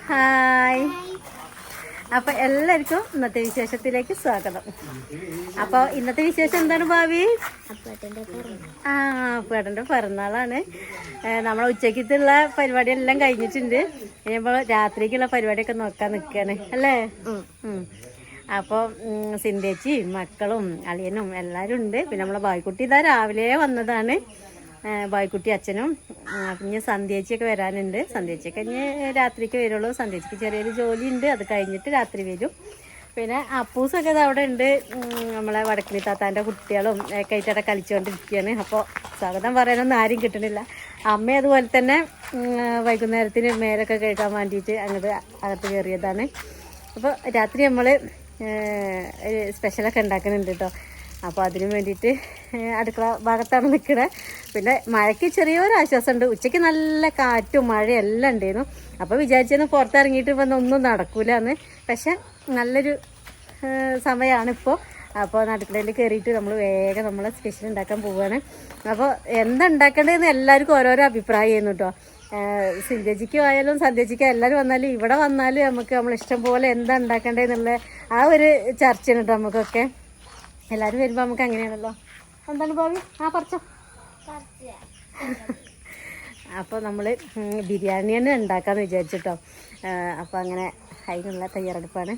Hi. അപ്പോൾ എല്ലാവർക്കും ഇന്നത്തെ വിശേഷത്തിലേക്ക് സ്വാഗതം. അപ്പോൾ ഇന്നത്തെ വിശേഷം എന്താണ് ഭാവി? അപ്പേട്ടൻ്റെ പിറന്നാളാണ്. നമ്മളെ ഉച്ചക്കത്തുള്ള പരിപാടിയെല്ലാം കഴിഞ്ഞിട്ടുണ്ട്. ഇനിയിപ്പോൾ രാത്രിക്കുള്ള പരിപാടിയൊക്കെ നോക്കാൻ നിൽക്കുകയാണ് അല്ലേ? അപ്പോൾ സിന്ധേച്ചി മക്കളും അളിയനും എല്ലാവരും ഉണ്ട്. പിന്നെ നമ്മളെ ബായ്ക്കുട്ടി ഇതാ രാവിലെ വന്നതാണ്. ബായ്ക്കുട്ടി അച്ഛനും പിന്നെ സന്ധ്യേച്ചിയൊക്കെ വരാനുണ്ട്. സന്ധ്യേച്ചിയൊക്കെ ഇനി രാത്രിക്ക് വരുള്ളൂ. സന്ധ്യേച്ചിക്ക് ചെറിയൊരു ജോലി ഉണ്ട്, അത് കഴിഞ്ഞിട്ട് രാത്രി വരും. പിന്നെ അപ്പൂസൊക്കെ ഇത് അവിടെ ഉണ്ട്. നമ്മളെ വടക്കിനി താത്താൻ്റെ കുട്ടികളും ഒക്കെ ആയിട്ട് അവിടെ കളിച്ചുകൊണ്ടിരിക്കുകയാണ്. അപ്പോൾ സ്വാഗതം പറയാനൊന്നും ആരും കിട്ടണില്ല. അമ്മ അതുപോലെ തന്നെ വൈകുന്നേരത്തിന് മേലൊക്കെ കഴുകാൻ വേണ്ടിയിട്ട് അങ്ങോട്ട് അകത്ത് കയറിയതാണ്. അപ്പോൾ രാത്രി നമ്മൾ സ്പെഷ്യലൊക്കെ ഉണ്ടാക്കുന്നുണ്ട് കേട്ടോ. അപ്പോൾ അതിന് വേണ്ടിയിട്ട് അടുക്കള ഭാഗത്താണ് നിൽക്കുന്നത്. പിന്നെ മഴയ്ക്ക് ചെറിയൊരു ആശ്വാസമുണ്ട്. ഉച്ചയ്ക്ക് നല്ല കാറ്റും മഴയും എല്ലാം ഉണ്ടായിരുന്നു. അപ്പോൾ വിചാരിച്ചെന്ന് പുറത്തിറങ്ങിയിട്ട് ഒന്നും നടക്കൂലെന്ന്. പക്ഷെ നല്ലൊരു സമയമാണിപ്പോൾ. അപ്പോൾ അടുക്കളയിൽ കയറിയിട്ട് നമ്മൾ വേഗം നമ്മളെ സ്പെഷ്യൽ ഉണ്ടാക്കാൻ പോവുകയാണ്. അപ്പോൾ എന്താ ഉണ്ടാക്കേണ്ടതെന്ന് എല്ലാവർക്കും ഓരോരോ അഭിപ്രായം ചെയ്യുന്നു കേട്ടോ. സിന്ധേച്ചിക്കും ആയാലും സന്ധ്യേച്ചിക്കും എല്ലാവരും വന്നാലും ഇവിടെ വന്നാലും നമുക്ക് നമ്മളിഷ്ടം പോലെ എന്താ ഉണ്ടാക്കേണ്ടതെന്നുള്ള ആ ഒരു ചർച്ചയാണ് കേട്ടോ നമുക്കൊക്കെ. എല്ലാവരും വരുമ്പോൾ നമുക്ക് അങ്ങനെയാണല്ലോ. എന്താണ് ഭാവി? പറിച്ചോ. അപ്പോൾ നമ്മൾ ബിരിയാണി തന്നെ ഉണ്ടാക്കാമെന്ന് വിചാരിച്ചിട്ടോ. അപ്പോൾ അങ്ങനെ അതിനുള്ള തയ്യാറെടുപ്പാണ്.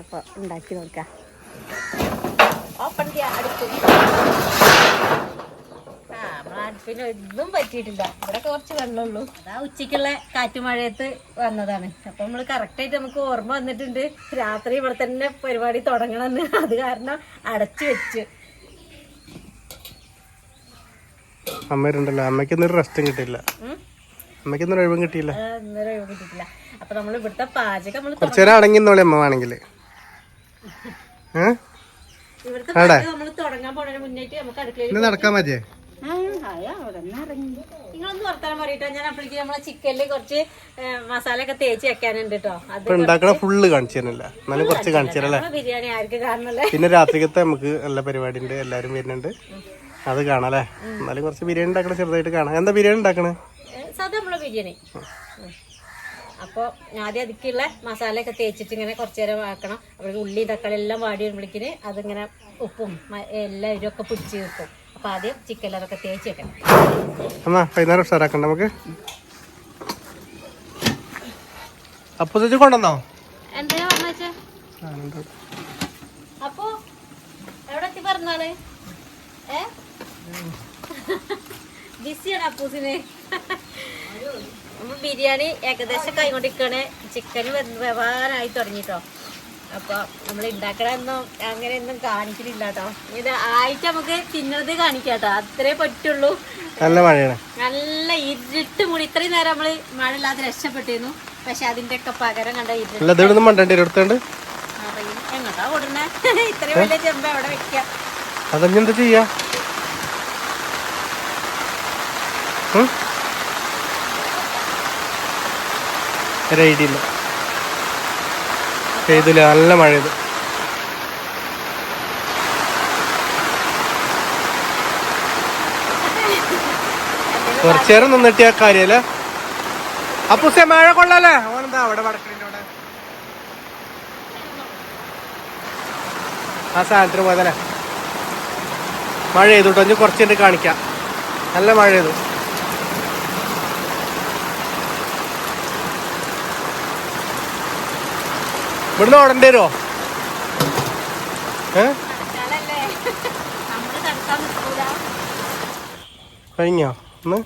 അപ്പോൾ ഉണ്ടാക്കി നോക്കാം. അടുപ്പിന് ഒന്നും പറ്റിയിട്ടില്ല. ഇവിടെ കുറച്ച് വെള്ളമുള്ളൂ. അതാ ഉച്ചയ്ക്കുള്ള കാറ്റുമഴയത്ത് വന്നതാണ്. അപ്പം നമ്മൾ കറക്റ്റായിട്ട് നമുക്ക് ഓർമ്മ വന്നിട്ടുണ്ട് രാത്രി ഇവിടെ തന്നെ പരിപാടി തുടങ്ങണമെന്ന്. അത് കാരണം അടച്ചു വെച്ചു. അമ്മരുണ്ടല്ലോ, അമ്മയ്ക്കൊന്നും റെസ്റ്റും കിട്ടിയില്ല. അമ്മയ്ക്കൊന്നും ഒഴിവും കിട്ടിയില്ല. അപ്പൊ നമ്മൾ ഇവിടുത്തെ പാചകം അടങ്ങിന്നോളി അമ്മ വേണമെങ്കിൽ. ഇവിടുത്തെ പാചകം നമ്മൾ തുടങ്ങാൻ പോണതിന് മുന്നേറ്റ് നമുക്ക് അടുക്കളയിൽ നടക്കാൻ മതിയേ. നിങ്ങളൊന്ന് വർത്താനം പറയട്ടോ. ഞാൻ അപ്പോഴേക്ക് നമ്മളെ ചിക്കനില് കുറച്ച് മസാല ഒക്കെ തേച്ച് വെക്കാനുണ്ട് കേട്ടോ. അത് ഉണ്ടാക്കണ ഫുള്ള് കാണിച്ചു തരുന്നില്ല, എന്നാലും കുറച്ച് കാണിച്ചു തരല്ലേ. ബിരിയാണി ആർക്ക് കാണണല്ലേ. പിന്നെ രാത്രിക്കത്തെ നമുക്ക് നല്ല പരിപാടി ഉണ്ട്, എല്ലാരും വരുന്നുണ്ട്, അത് കാണാല്ലേ. എന്നാലും കുറച്ച് ബിരിയാണി ഉണ്ടാക്കണ ചെറുതായിട്ട് കാണാം. എന്താ ബിരിയാണി ഉണ്ടാക്കണേ? സാധാ നമ്മളെ ബിരിയാണി. അപ്പോൾ ആദ്യം അതിക്കുള്ള മസാലയൊക്കെ തേച്ചിട്ട് ഇങ്ങനെ കുറച്ച് നേരം ആക്കണം. അവിടെ ഉള്ളി തക്കാളി എല്ലാം വാടി വരുമ്പോഴേക്കിന് അതിങ്ങനെ ഉപ്പും എല്ലാം ഇതൊക്കെ പിടിച്ച് വെക്കും. അപ്പൊ ആദ്യം ചിക്കനിലൊക്കെ തേച്ച് വെക്കണം. വൈകുന്നേരം ഉഷാറാക്കണ്ട നമുക്ക്. അപ്പൊ കൊണ്ടുവന്നോ? എന്തിനാ പറഞ്ഞേ? അപ്പൊ എവിടെ എത്തി പറഞ്ഞാല് ബിസിയാണ് അപ്പൂസിന്. ബിരിയാണി ഏകദേശം കൈകൊണ്ടിരിക്കണേ. ചിക്കന് വ്യവഹാരമായി തുടങ്ങിട്ടോ. അപ്പൊ നമ്മൾ ഉണ്ടാക്കണമെന്നും അങ്ങനെയൊന്നും കാണിക്കുന്നില്ല കേട്ടോ. ഇത് ആയിട്ട് നമുക്ക് തിന്നത് കാണിക്കാട്ടോ, അത്രേ പറ്റുള്ളൂ. നല്ല മഴയാണ്, നല്ല ഇരുട്ട് മൂടി. ഇത്രയും നേരം നമ്മള് മഴ ഇല്ലാതെ രക്ഷപ്പെട്ടിരുന്നു. പക്ഷെ അതിന്റെ ഒക്കെ പകരം കണ്ട ഇരുട്ട്. എങ്ങോട്ടാ ഓടുന്നേ? ഇത്രയും വലിയ ചെമ്പ എവിടെ വെക്കാം? അതെന്താ ചെയ്യാ? ഐഡിയ ഇല്ല. പെയ്തില്ല, നല്ല മഴ പെയ്തു. കുറച്ചേരം നിന്നിട്ടിയ കാര്യല്ലേ. അപ്പൂസേ മഴ കൊള്ളാലേ. ഓനെന്താ അവിടെ വടക്കണിന്റെ അവിടെ ആ സാധനത്തിന് പോയതല്ലേ. മഴ ചെയ്തു കേട്ടോ. ഇനി കുറച്ചുണ്ട് കാണിക്കാം. നല്ല മഴ ചെയ്തു. ഇവിടുന്ന് ഓടേണ്ടി വരുമോ? കഴിഞ്ഞോ? ഒന്ന്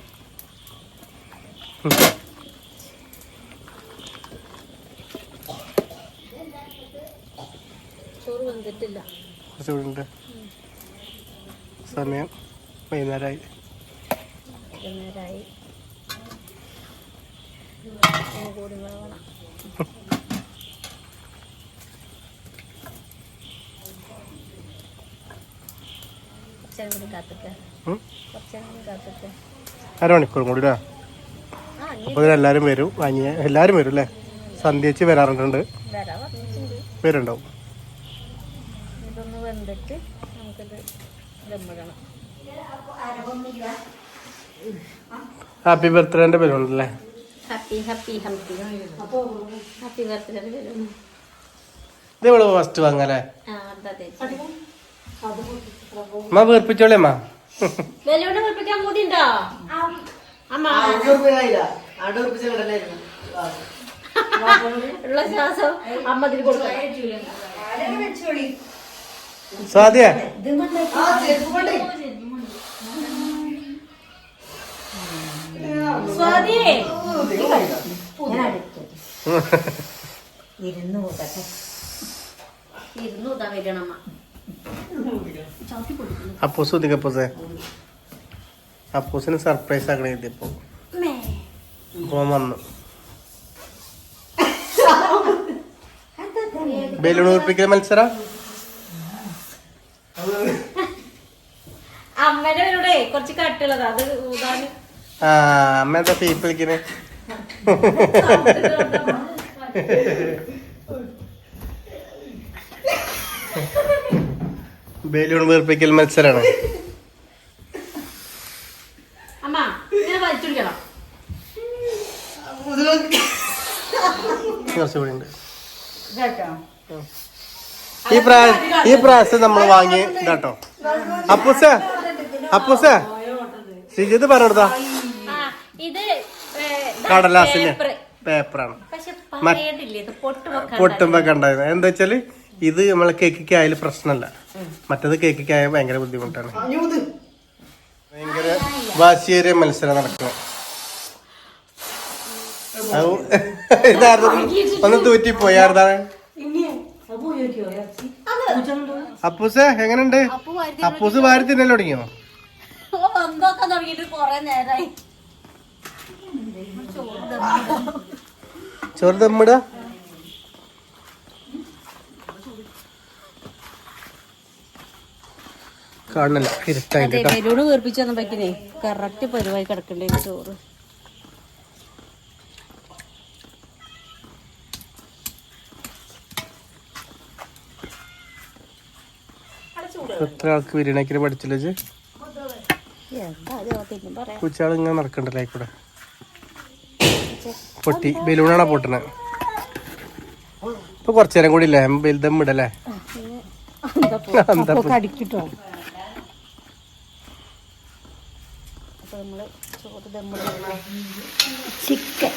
സമയം വൈകുന്നേരമായി. അരമണിക്കൂർ കൂടി അല്ലേ. അപ്പൊ എല്ലാരും വരും. എല്ലാരും വരും അല്ലേ. സന്ധ്യേച്ചി വരാറുണ്ട്, വരുന്നുണ്ടാവും. ഹാപ്പി ബർത്ത്ഡേന്റെ പേരുണ്ടല്ലേ. Happy happy happy happy birthday ഇത് ഇവിടെ ഫസ്റ്റ് വാങ്ങാല്ലേ അമ്മ വീർപ്പിച്ചോളേ അമ്മ. ബലൂണ് വീർപ്പിക്കാൻ പൂതിണ്ടോ അമ്മ? ഉള്ള ശ്വാസം അമ്മ ഇതിന് കൊടുക്കാം. സ്വാതിയ സ്വാതിയേ അപ്പൂസ് അപ്പൂസേ അപ്പൂസിന് സർപ്രൈസ് ആക്കണേ ഇതിപ്പോ പോൻ വന്നു. ബലൂൺ ഉറപ്പിക്കൽ മത്സര അമ്മേടെ വീടെ കുറച്ച് കട്ടുള്ളത് അത് ഊതാൻ. ആ അമ്മ എന്താ പീപ്പ് വിളിക്കണേ? ബലൂൺ വീർപ്പിക്കൽ മത്സരാണ്. അമ്മ ഇങ്ങനെ വലിച്ചെടുക്കണം. കുറച്ചുകൂടി ഉണ്ട്. ഈ പ്രാവശ്യം നമ്മൾ വാങ്ങി ഇതാട്ടോ. അപ്പൂസേ അപ്പൂസേ ശ്രീജിത്ത് പറഞ്ഞെടുത്താ ഇത് കടലാസിന്റെ പേപ്പറാണ്. പൊട്ടുമ്പോ കണ്ടായത് എന്താ വെച്ചാല് ഇത് നമ്മളെ കേക്കൊക്കെ ആയാലും പ്രശ്നമല്ല, മറ്റേത് കേക്കൊക്കെ ആയാൽ ഭയങ്കര ബുദ്ധിമുട്ടാണ്. ഭയങ്കര വാശിയേറിയ മത്സരം നടക്കണം. ഇതായിരുന്നു ഒന്ന് തൂറ്റിപ്പോയാർതാണ്. അപ്പൂസേ എങ്ങനെയുണ്ട്? അപ്പൂസ് വാരി തിന്നല്ലോ തുടങ്ങിയോ? ചോറ് ദമ്മിട. കാണണില്ല, ഇരുട്ടായിട്ട്. ബലൂണ് വീർപ്പിച്ചു വന്നപ്പോഴേക്കിനെ കറക്റ്റ് പരിവായി കിടക്കണ്ടേ ചോറ്. എത്ര ആൾക്ക് ബിരിയാണിക്ക് പഠിച്ചില്ലേ? ഉച്ചയാൾ ഇങ്ങനെ നടക്കണ്ടല്ലേ കൂടെ. പൊട്ടി ബലൂണാണോ പൊട്ടണേ? ഇപ്പൊ കൊറച്ചു നേരം കൂടി ഇല്ലേ ദം ഇടല്ലേ? ചിക്കൻ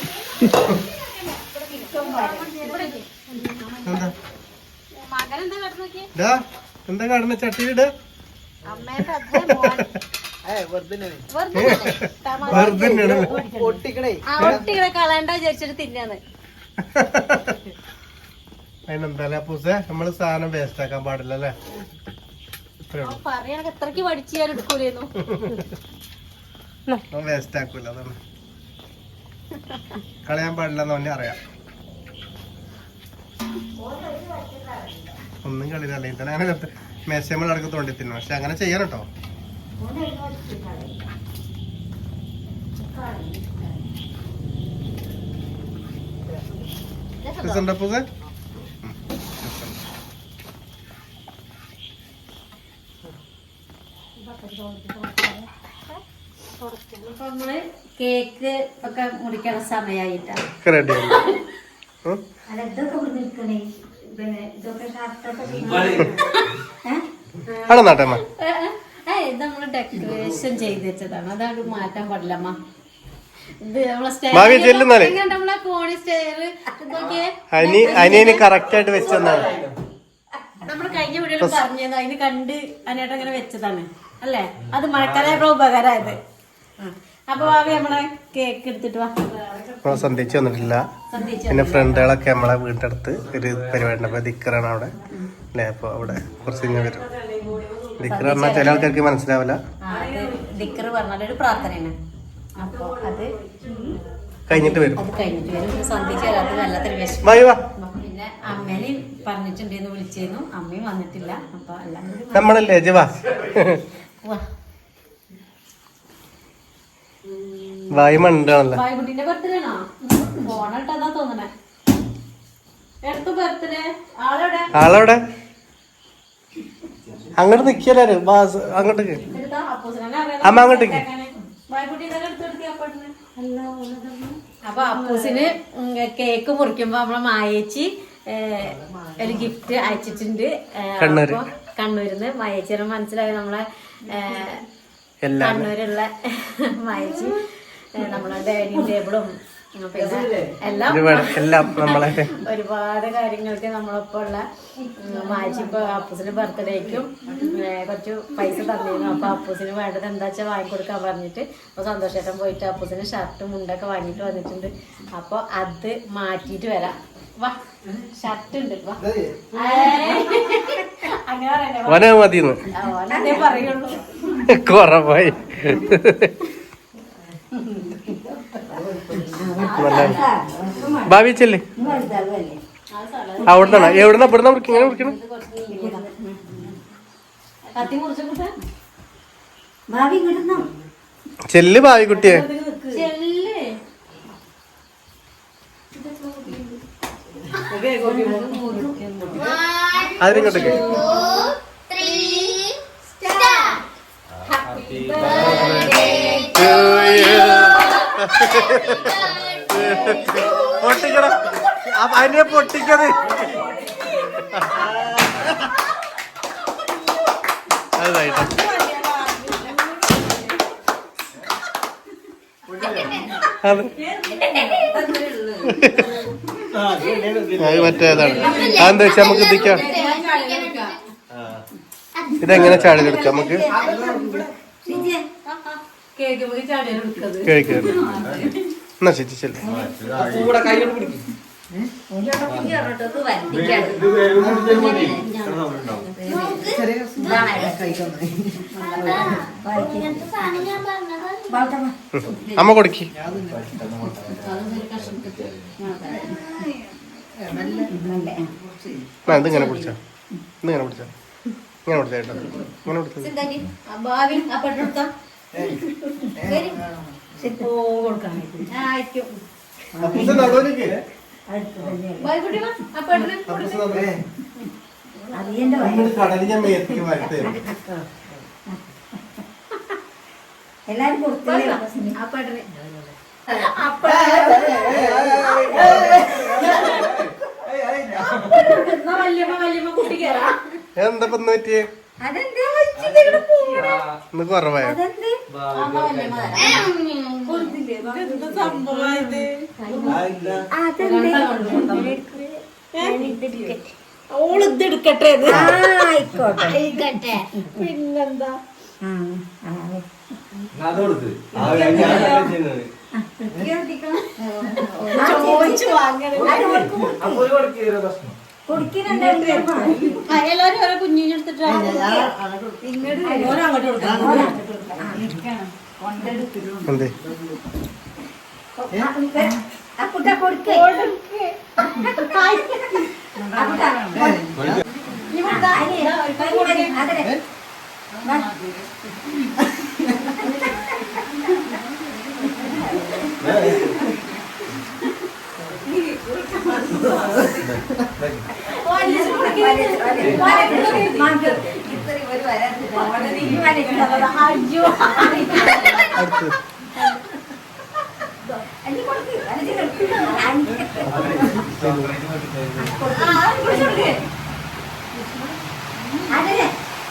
എന്താ കാണുന്ന ചട്ടിയിലിട്. കളയണ്ട വിചാരിച്ചിട്ട് തിന്നാന്ന്. അതിനെന്താ പൂസേ നമ്മള് സാധനം വേസ്റ്റ് ആക്കാൻ പാടില്ല അല്ലേ? പറയാൻ എത്രക്ക് പഠിച്ചു ഞാൻ എടുക്കൂലായിരുന്നു. വേസ്റ്റ് ആക്കൂല, അതാണ് കളയാൻ പാടില്ലെന്ന് തന്നെ അറിയാം. ഒന്നും കളിയില്ല, അല്ലെങ്കിൽ തന്നെ അങ്ങനെ മേശമ്മൾ അടക്കം തോണ്ടി തിന്നു. പക്ഷെ അങ്ങനെ ചെയ്യണം കേട്ടോ. പൂസേ നമ്മള് കേക്ക് ഒക്കെ മുറിക്കണ സമയായിട്ടാ. നമ്മള് ഡെക്കറേഷൻ ചെയ്ത് വെച്ചതാണ്, അതാണ് മാറ്റാൻ പാടില്ലമ്മ. ഇത് നമ്മളെ കോണി സ്റ്റെയർ കറക്റ്റ് ആയിട്ട് വെച്ചതാണ്. നമ്മള് കഴിഞ്ഞ വീഡിയോയിൽ പറഞ്ഞത് അതിന് കണ്ട് അതിനായിട്ട് അങ്ങനെ വെച്ചതാണ് അല്ലേ? അത് മഴക്കാലമായപ്പോ ഉപകാരമായത്. അപ്പൊ ഭാവി നമ്മളെ കേക്ക് എടുത്തിട്ട് വാ. സന്ധിച്ച് വന്നിട്ടില്ല. പിന്നെ ഫ്രണ്ടുകളൊക്കെ നമ്മളെ വീട്ടിനടുത്ത് ഒരു പരിപാടി അപ്പൊ ദിക്കറാണ് അവിടെ അല്ലേ? അപ്പൊ അവിടെ കുറച്ച് കഴിഞ്ഞാൽ വരും. ദിക്കർ പറഞ്ഞാൽ ചില ആൾക്കാർക്ക് മനസ്സിലാവില്ല. ദിക്കർ പറഞ്ഞാലൊരു പ്രാർത്ഥനയാണ്. അപ്പൊ അത് കഴിഞ്ഞിട്ട് വരും. സന്ധിച്ച് വരാത്ത വല്ലാത്തൊരു വിഷമം. പിന്നെ അമ്മേനെയും പറഞ്ഞിട്ടുണ്ടെന്ന് വിളിച്ചിരുന്നു, അമ്മയും വന്നിട്ടില്ല. അപ്പൊ എല്ലാവരും നമ്മളല്ലേ ജവാ വായ്മണ്ടാണല്ലോ. വായ്കുട്ടിന്റെ ബർത്ത്ഡേ ആണോ? ഫോണിട്ടതാ തോന്നണേ. എടുത്തു ബർത്ത്ഡേ ആളവിടെ അങ്ങോട്ട് നിക്കല്ലേ? അങ്ങോട്ടേക്ക് അമ്മ അങ്ങോട്ടേക്ക്. അപ്പൊ അപ്പൂസിന് കേക്ക് മുറിക്കുമ്പോ നമ്മളെ മായേച്ചി ഒരു ഗിഫ്റ്റ് അയച്ചിട്ടുണ്ട്. അപ്പൊ കണ്ണൂരിന്ന് മായേച്ചിയുടെ മനസ്സിലായി നമ്മളെ കണ്ണൂരുള്ള മായേച്ചി നമ്മളെ ഡൈനിങ് ടേബിളും പിന്നെ എല്ലാം ഒരുപാട് കാര്യങ്ങൾക്ക് നമ്മളൊപ്പം ഉള്ള മാച്ചി ഇപ്പൊ അപ്പൂസിന്റെ ബർത്ത്ഡേക്കും കുറച്ച് പൈസ തന്നിരുന്നു. അപ്പൊ അപ്പൂസിന് വേണ്ടത് എന്താ വെച്ചാൽ വാങ്ങിക്കൊടുക്കാൻ പറഞ്ഞിട്ട് അപ്പൊ സന്തോഷേട്ടൻ പോയിട്ട് അപ്പൂസിന് ഷർട്ടും മുണ്ടൊക്കെ വാങ്ങിട്ട് വന്നിട്ടുണ്ട്. അപ്പൊ അത് മാറ്റിട്ട് വരാം. വാ, ഷർട്ട് ഉണ്ട്. അങ്ങനെ ഓനതേ പറയുള്ളൂ. കുറവായി ഭാവിച്ചല്ലേ അവിടുന്നാ എവിടുന്ന ഇവിടുന്ന ഇങ്ങനെ മുറിക്കണം. ചെല്ല് ഭാവി കുട്ടിയെ അതിനിങ്ങോട്ടേക്ക് പൊട്ടിക്കണം. അതിനെ പൊട്ടിക്കത് അതായിട്ട് അത് മറ്റേതാണ്. അതെന്താ വെച്ചാ നമുക്ക് എത്തിക്കാം. ഇതെങ്ങനെ ചാടിലെടുക്കാം നമുക്ക് കേക്ക്. എന്നാ ശരിച്ചല്ലേ അമ്മ കൊടുക്കി. ഇതിങ്ങനെ പിടിച്ചാ ഇങ്ങനെ പിടിച്ചാ ഇങ്ങനെ പിടിച്ചാ കേട്ടോ ഇങ്ങനെ പിടിച്ചാ എല്ലാരും എന്താ പറ്റിയേ ഇന്ന് കുറവായോ? ഓളിതെടുക്കട്ടെ ആയിക്കോട്ടെ പിന്നെന്താ ചോദിച്ചു വാങ്ങണം. എല്ലാരും ഓരോ കുഞ്ഞിനെടുത്തിട്ട് എന്തേ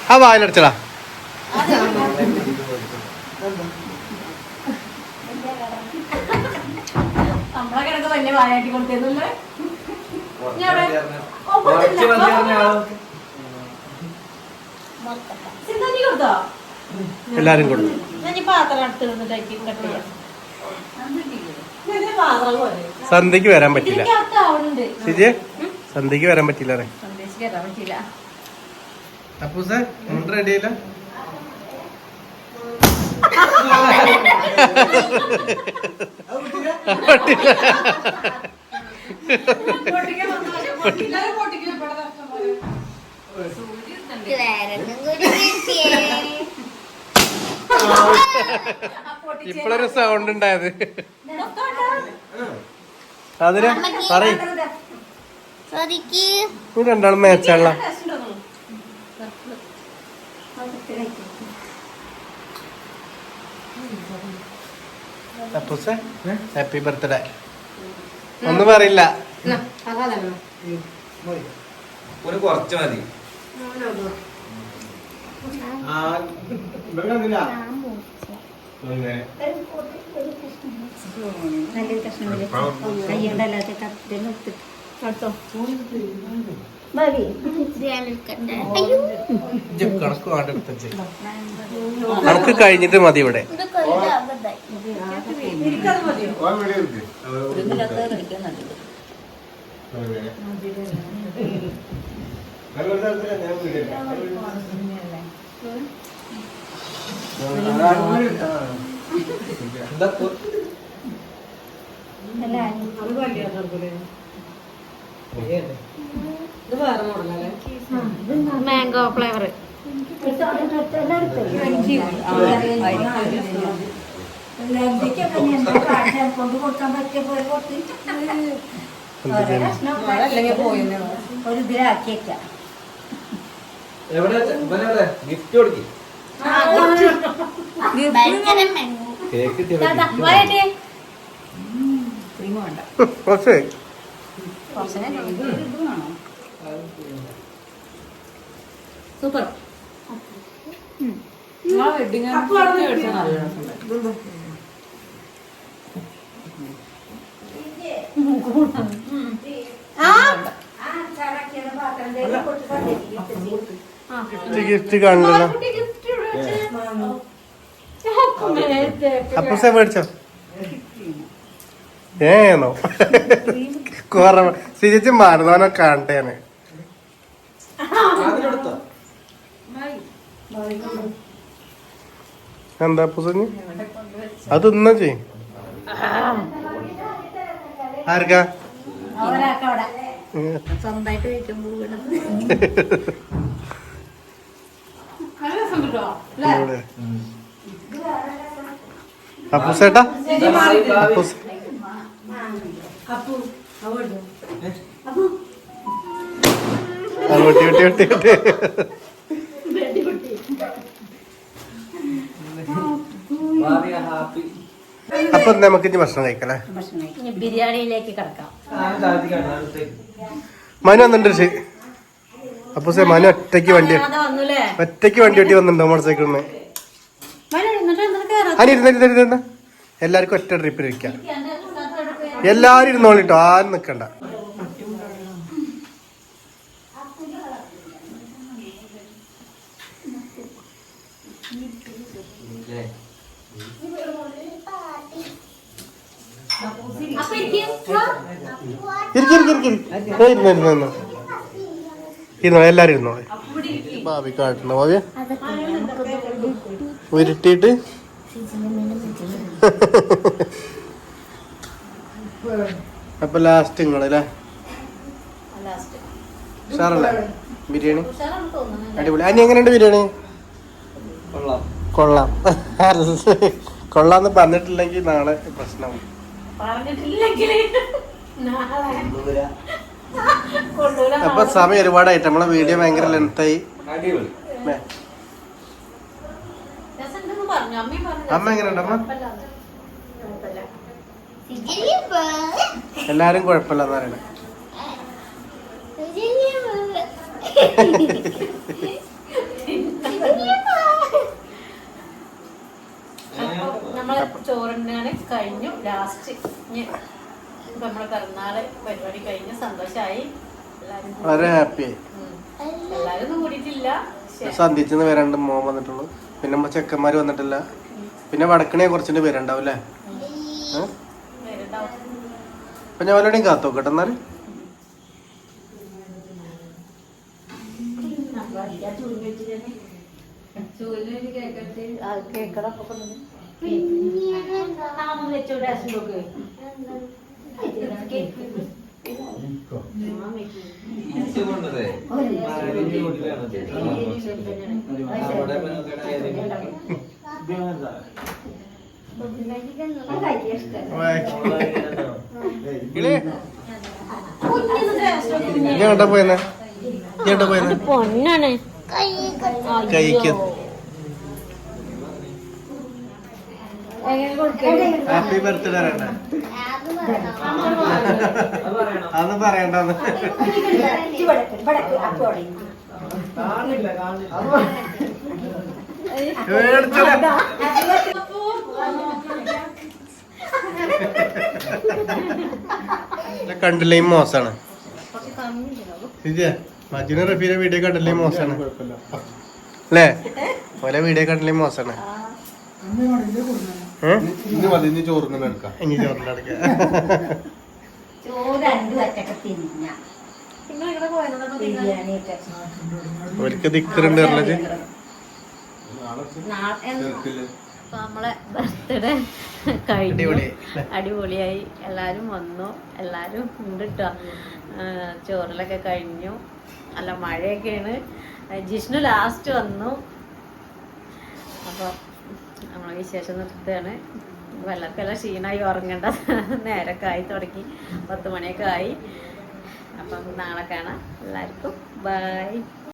ആ വായിലടച്ചടാ. നമ്മളെ കിടക്ക് വലിയ വായാട്ടി കൊടുത്തല്ലേ കൊടുത്തോ? എല്ലാരും കൊടുത്തു. ഞാൻ പാത്രം അടുത്ത് നിന്നിട്ട് കട്ട് ചെയ്യാം. സന്ധ്യക്ക് വരാൻ പറ്റില്ല ശരിയെ, സന്ധ്യക്ക് വരാൻ പറ്റില്ല. അപ്പൂ സാർ മുണ്ട് റെഡിയില്ല. ഇപ്പോഴൊരു സൗണ്ട് ഉണ്ടായത്. അതിന് പറയ് രണ്ടാളും മേച്ചാള. അപ്പൂസേ ഹാപ്പി ബർത്ത്ഡേ. ഒന്നും പറയില്ല. ഒരു കുറച്ച് മതി. നല്ലൊരു കഷ്ണം കയ്യുണ്ടല്ലാത്ത കത്തിട്ട് മതി. കണക്ക് കഴിഞ്ഞിട്ട് മതി ഇവിടെ. Mango flavour. കൊണ്ടു കൊടുക്കാൻ പറ്റിയ പോലെ കൊടുത്ത് ഒരു ഇതിലാക്കിയേക്കാം. ഗിഫ്റ്റ് കൊടുക്കി കേക്ക് കുറച്ച് സൂപ്പർ. ഗിഫ്റ്റ് കാണില്ല. അപ്പൂസേ മേടിച്ചോ? ഏന്നോ കുറവ് സിരിച്ച് മാറുന്നവനെ കാണട്ടേനെ. എന്താ അപ്പൂസഞ്ഞ് അത് തിന്നാ ചെയ്യും. ആർക്കാ? സ്വന്തമായിട്ട് കഴിക്കുമ്പോൾ അപ്പൂസേട്ടാ അപ്പൂസ് വെട്ടി വെട്ടി വെട്ടി വെട്ടി. അപ്പൊ നമുക്ക് ഇനി ഭക്ഷണം കഴിക്കല്ലേ? ബിരിയാണിയിലേക്ക് കിടക്കാം. മനു വന്നിട്ടുണ്ട്. അപ്പൂസേ മനു ഒറ്റയ്ക്ക് വണ്ടി വന്നിട്ടുണ്ടോ മോട്ടോർ സൈക്കിളിന്? അതിന് ഇരുന്നിരുന്ന എല്ലാവർക്കും ഒറ്റ ട്രിപ്പിൽ ഇരിക്കാം. എല്ലാരും ഇരുന്നോളിട്ടോ, ആരും നിക്കണ്ട. ഇരുന്നോ, എല്ലാരും ഇരുന്നോളെ. ഭാവി കാട്ടുന്ന ഭാവിയ ഉരുട്ടിട്ട് അപ്പൊ ലാസ്റ്റ് നിങ്ങളല്ലേ? ഉഷാറല്ലേ ബിരിയാണി? അടിപൊളി. അനി എങ്ങനെയുണ്ട് ബിരിയാണി? കൊള്ളാം. കൊള്ളാന്ന് പറഞ്ഞിട്ടില്ലെങ്കിൽ നാളെ പ്രശ്നമാവും. അപ്പൊ സമയം ഒരുപാടായിട്ട് നമ്മളെ വീഡിയോ ഭയങ്കര ലെങ്തായി. അമ്മ എങ്ങനെയുണ്ട്? അമ്മ എല്ലാരും കുഴപ്പമില്ലെന്ന് പറയണേ. നമ്മളെ ചോറിനാണ് കഴിഞ്ഞു. ലാസ്റ്റ് നമ്മളെ പിറന്നാള് പരിപാടി കഴിഞ്ഞു. സന്തോഷായി. വളരെ ഹാപ്പിയായി. എല്ലാരും ഒന്നും കൂടിയിട്ടില്ല. സന്ധിച്ചെന്ന് വരാണ്ട് മോൻ വന്നിട്ടുള്ളൂ. പിന്നെ നമ്മളെ ചെക്കന്മാര് വന്നിട്ടില്ല. പിന്നെ വടക്കണേ കുറച്ചിട്ട് പേരുണ്ടാവും അല്ലേ? അപ്പൊ ഞാൻ വല്ലടെയും കാത്തോക്കട്ടെ എന്നാല്. ഞാൻ പോയെന്നെ പൊന്നാണ് കഴിക്ക ഹാപ്പി ബർത്ത്ഡേ പറയണ്ട അതൊന്നും പറയണ്ടെന്ന് കണ്ടില്ലേ മോശമാണ് മജുന റഫീലെ വീഡിയോ കണ്ടില്ലേ മോശമാണ് അല്ലേ ഓലെ വീഡിയോ കണ്ടില്ലേ മോശമാണ് ഇനി ചോറിന് എടുക്കാം ഇനി ചോറിന് എടുക്കാം ചോറ് രണ്ടു വറ്റൊക്കെ തിന്ന ബിരിയാണിയൊക്കെ ഓർക്ക് ദിക്കറുണ്ട് പറഞ്ഞത് അപ്പൊ നമ്മളെ ബർത്ത്ഡേ കഴിഞ്ഞു അടിപൊളിയായി എല്ലാരും വന്നു എല്ലാരും ഉണ്ട് കേട്ടോ ചോറിലൊക്കെ കഴിഞ്ഞു നല്ല മഴയൊക്കെയാണ് ജിഷ്ണു ലാസ്റ്റ് വന്നു അപ്പൊ നമ്മളെ വിശേഷം നിർത്തുകയാണ് വെള്ളക്കെല്ലാം ക്ഷീണമായി ഉറങ്ങേണ്ട നേരൊക്കെ ആയി തുടങ്ങി 10 മണിയൊക്കെ ആയി അപ്പം നാളെ കാണാം എല്ലാവർക്കും ബൈ